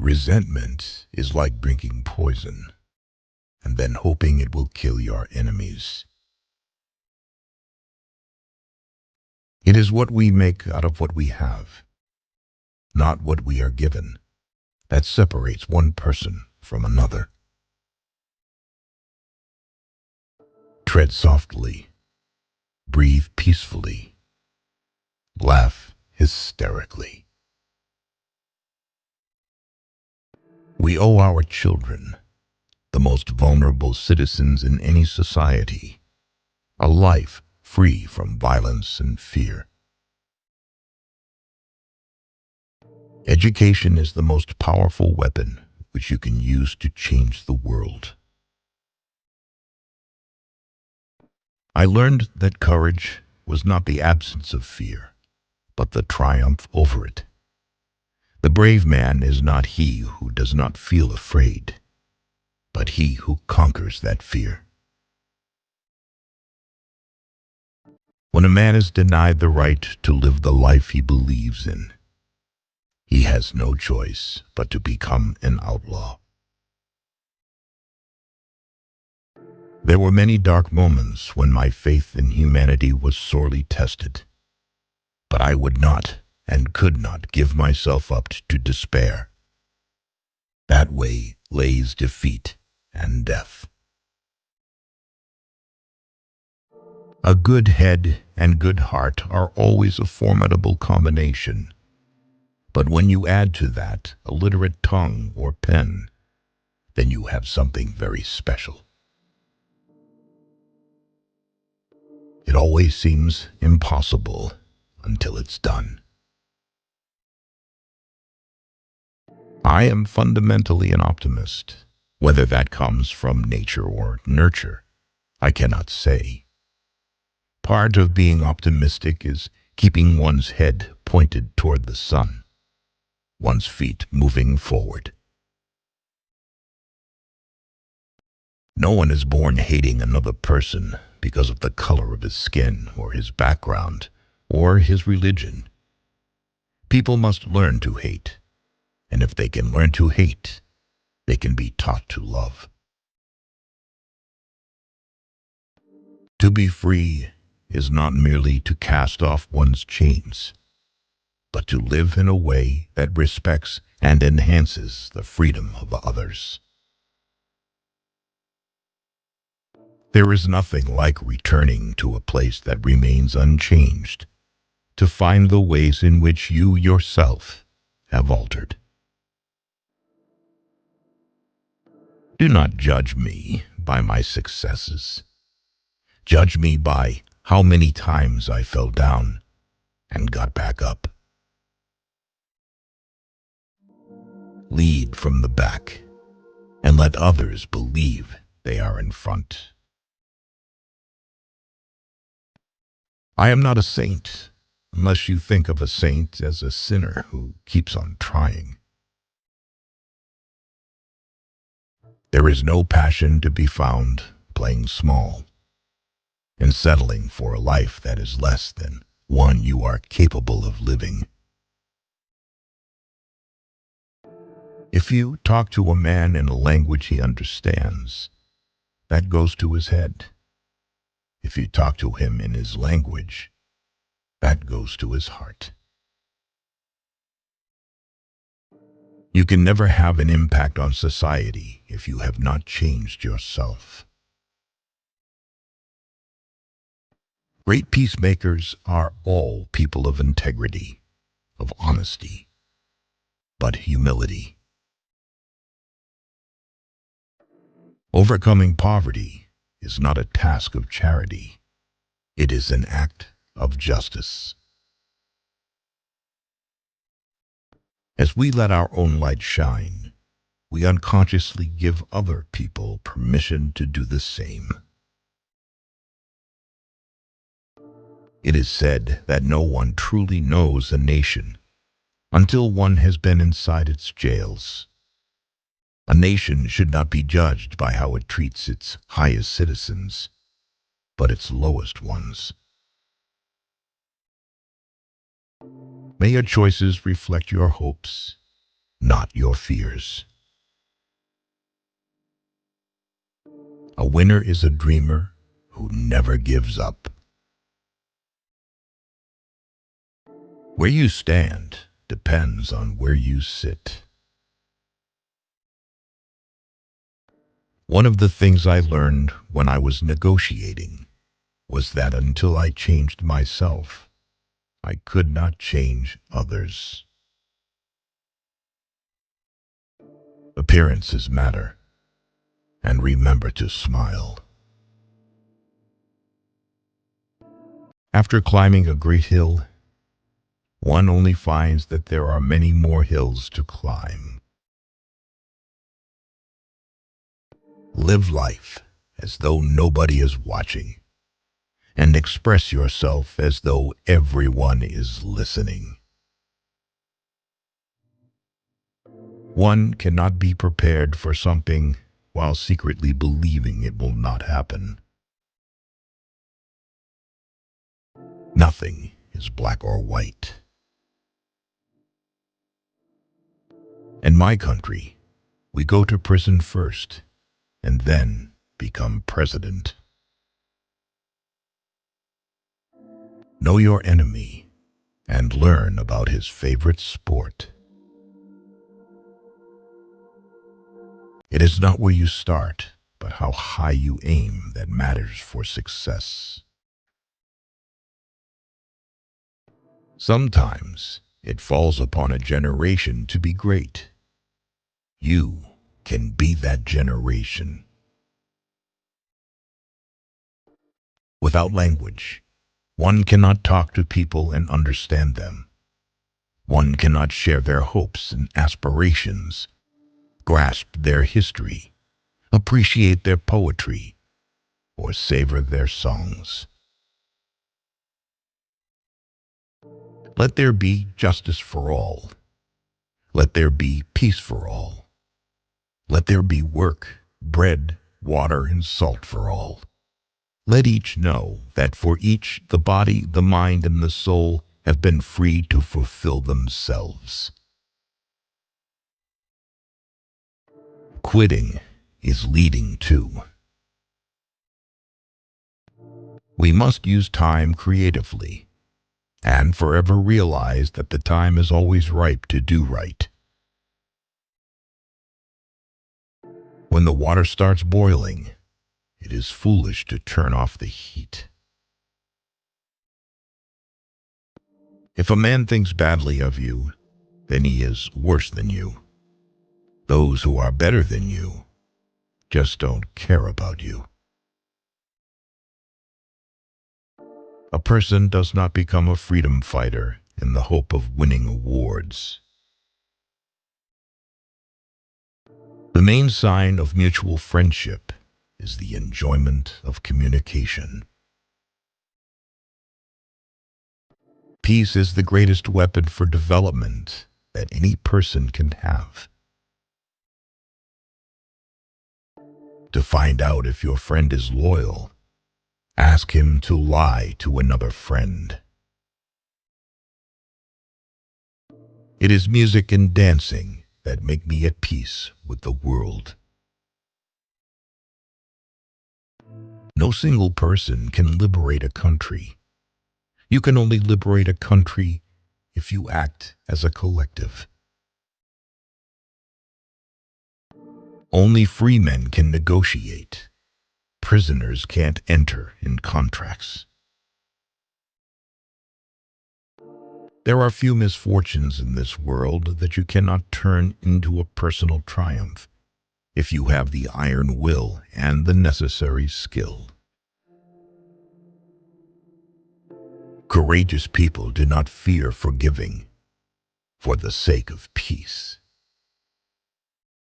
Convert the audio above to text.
Resentment is like drinking poison and then hoping it will kill your enemies. It is what we make out of what we have, not what we are given, that separates one person from another. Tread softly, breathe peacefully, laugh hysterically. We owe our children, the most vulnerable citizens in any society, a life free from violence and fear. Education is the most powerful weapon which you can use to change the world. I learned that courage was not the absence of fear, but the triumph over it. The brave man is not he who does not feel afraid, but he who conquers that fear. When a man is denied the right to live the life he believes in, he has no choice but to become an outlaw. There were many dark moments when my faith in humanity was sorely tested, but I would not and could not give myself up to despair. That way lays defeat and death. A good head and good heart are always a formidable combination, but when you add to that a literate tongue or pen, then you have something very special. It always seems impossible until it's done. I am fundamentally an optimist. Whether that comes from nature or nurture, I cannot say. Part of being optimistic is keeping one's head pointed toward the sun, one's feet moving forward. No one is born hating another person because of the color of his skin or his background or his religion. People must learn to hate, and if they can learn to hate, they can be taught to love. To be free is not merely to cast off one's chains, but to live in a way that respects and enhances the freedom of others. There is nothing like returning to a place that remains unchanged, to find the ways in which you yourself have altered. Do not judge me by my successes. Judge me by how many times I fell down and got back up. Lead from the back and let others believe they are in front. I am not a saint, unless you think of a saint as a sinner who keeps on trying. There is no passion to be found playing small and settling for a life that is less than one you are capable of living. If you talk to a man in a language he understands, that goes to his head. If you talk to him in his language, that goes to his heart. You can never have an impact on society if you have not changed yourself. Great peacemakers are all people of integrity, of honesty, but humility. Overcoming poverty is not a task of charity. It is an act of justice. As we let our own light shine, we unconsciously give other people permission to do the same. It is said that no one truly knows a nation until one has been inside its jails. A nation should not be judged by how it treats its highest citizens, but its lowest ones. May your choices reflect your hopes, not your fears. A winner is a dreamer who never gives up. Where you stand depends on where you sit. One of the things I learned when I was negotiating was that until I changed myself, I could not change others. Appearances matter, and remember to smile. After climbing a great hill, one only finds that there are many more hills to climb. Live life as though nobody is watching, and express yourself as though everyone is listening. One cannot be prepared for something while secretly believing it will not happen. Nothing is black or white. In my country, we go to prison first and then become president. Know your enemy and learn about his favorite sport. It is not where you start, but how high you aim that matters for success. Sometimes it falls upon a generation to be great. You can be that generation. Without language, one cannot talk to people and understand them. One cannot share their hopes and aspirations, grasp their history, appreciate their poetry, or savor their songs. Let there be justice for all. Let there be peace for all. Let there be work, bread, water, and salt for all. Let each know that for each the body, the mind, and the soul have been free to fulfill themselves. Quitting is leading to. We must use time creatively and forever realize that the time is always ripe to do right. When the water starts boiling, it is foolish to turn off the heat. If a man thinks badly of you, then he is worse than you. Those who are better than you just don't care about you. A person does not become a freedom fighter in the hope of winning awards. The main sign of mutual friendship is the enjoyment of communication. Peace is the greatest weapon for development that any person can have. To find out if your friend is loyal, ask him to lie to another friend. It is music and dancing that make me at peace with the world. No single person can liberate a country. You can only liberate a country if you act as a collective. Only free men can negotiate. Prisoners can't enter in contracts. There are few misfortunes in this world that you cannot turn into a personal triumph if you have the iron will and the necessary skill. Courageous people do not fear forgiving for the sake of peace.